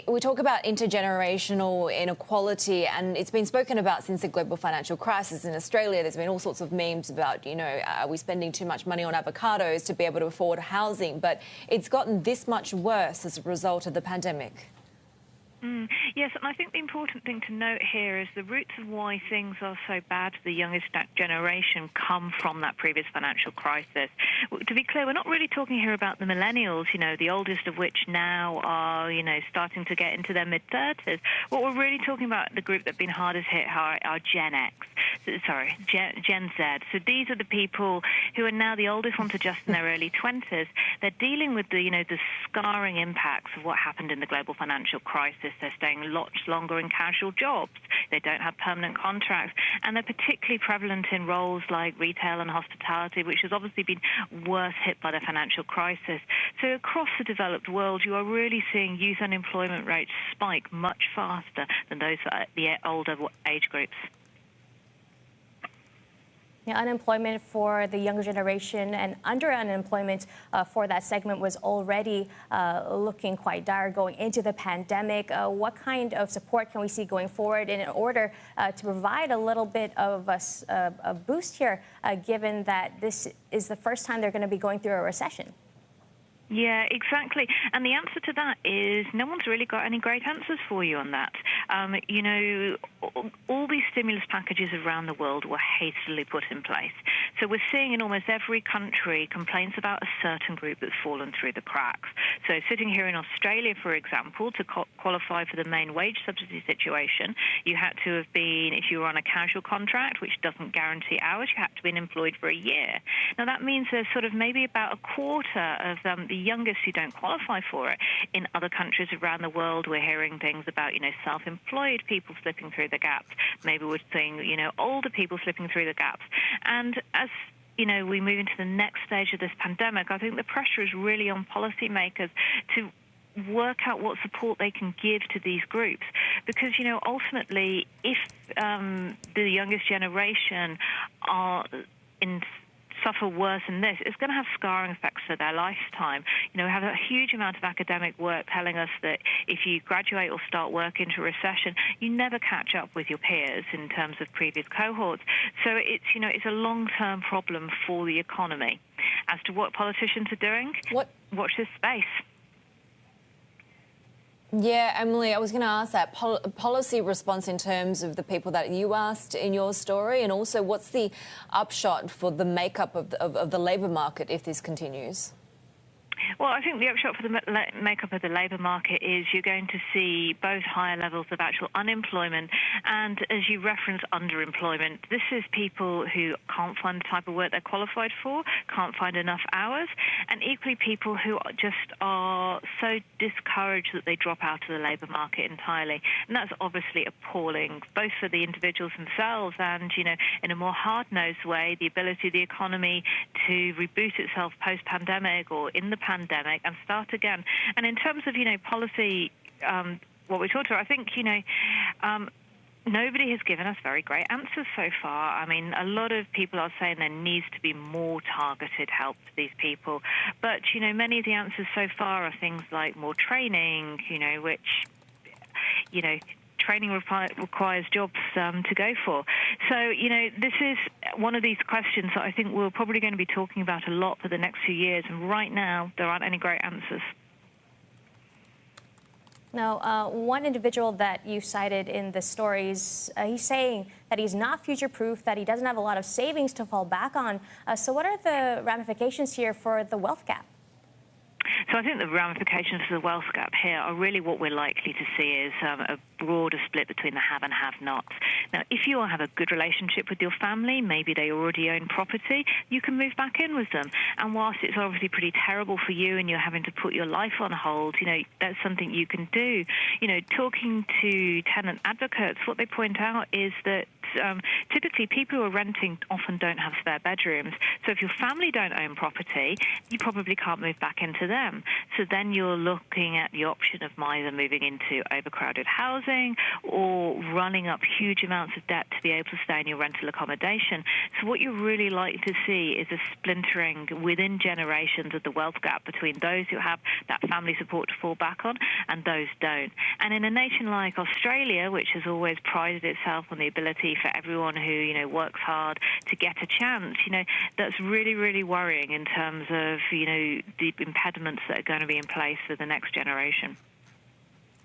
We talk about intergenerational inequality, and it's been spoken about since the global financial crisis in Australia. There's been all sorts of memes about, are we spending too much money on avocados to be able to afford housing? But it's gotten this much worse as a result of the pandemic. Yes, and I think the important thing to note here is the roots of why things are so bad for the youngest generation come from that previous financial crisis. To be clear, we're not really talking here about the millennials, the oldest of which now are, starting to get into their mid-30s. What we're really talking about, the group that have been hardest hit are Gen Z. So these are the people who are now the oldest ones, are just in their early 20s. They're dealing with the scarring impacts of what happened in the global financial crisis. They're staying lots longer in casual jobs. They don't have permanent contracts. And they're particularly prevalent in roles like retail and hospitality, which has obviously been worse hit by the financial crisis. So across the developed world, you are really seeing youth unemployment rates spike much faster than those at the older age groups. Unemployment for the younger generation and under unemployment for that segment was already looking quite dire going into the pandemic. What kind of support can we see going forward in order to provide a little bit of a boost here, given that this is the first time they're going to be going through a recession? Yeah, exactly. And the answer to that is no one's really got any great answers for you on that. All these stimulus packages around the world were hastily put in place. So we're seeing in almost every country complaints about a certain group that's fallen through the cracks. So sitting here in Australia, for example, to qualify for the main wage subsidy situation, you had to have been, if you were on a casual contract, which doesn't guarantee hours, you had to have been employed for a year. Now, that means there's sort of maybe about a quarter of the youngest who don't qualify for it. In other countries around the world, we're hearing things about, self-employed people slipping through the gaps. Maybe we're seeing, older people slipping through the gaps. And as we move into the next stage of this pandemic, I think the pressure is really on policymakers to work out what support they can give to these groups. Because, ultimately, if the youngest generation suffer worse in this, it's going to have scarring effects for their lifetime. We have a huge amount of academic work telling us that if you graduate or start work into recession, you never catch up with your peers in terms of previous cohorts. So it's a long-term problem for the economy. As to what politicians are doing, watch this space. Yeah, Emily, I was going to ask that policy response in terms of the people that you asked in your story, and also what's the upshot for the makeup of the labour market if this continues? Well, I think the upshot for the makeup of the labour market is you're going to see both higher levels of actual unemployment and, as you reference, underemployment. This is people who can't find the type of work they're qualified for, can't find enough hours, and equally people who just are so discouraged that they drop out of the labour market entirely. And that's obviously appalling, both for the individuals themselves and, in a more hard-nosed way, the ability of the economy to reboot itself post-pandemic or in the pandemic and start again. And in terms of, policy, what we talked about, I think, nobody has given us very great answers so far. I mean, a lot of people are saying there needs to be more targeted help for these people. But, many of the answers so far are things like more training, which, training requires jobs to go for. So, this is one of these questions that I think we're probably going to be talking about a lot for the next few years. And right now, there aren't any great answers. Now, one individual that you cited in the stories, he's saying that he's not future-proof, that he doesn't have a lot of savings to fall back on. So what are the ramifications here for the wealth gap? So I think the ramifications for the wealth gap here are really what we're likely to see is a broader split between the have and have-nots. Now, if you have a good relationship with your family, maybe they already own property, you can move back in with them. And whilst it's obviously pretty terrible for you and you're having to put your life on hold, that's something you can do. Talking to tenant advocates, what they point out is that typically people who are renting often don't have spare bedrooms. So if your family don't own property, you probably can't move back into them. So then you're looking at the option of either moving into overcrowded housing or running up huge amounts of debt to be able to stay in your rental accommodation. So what you're really likely to see is a splintering within generations of the wealth gap between those who have that family support to fall back on and those don't. And in a nation like Australia, which has always prided itself on the ability for everyone who, works hard to get a chance, that's really, really worrying in terms of, the impediments that are going to be in place for the next generation.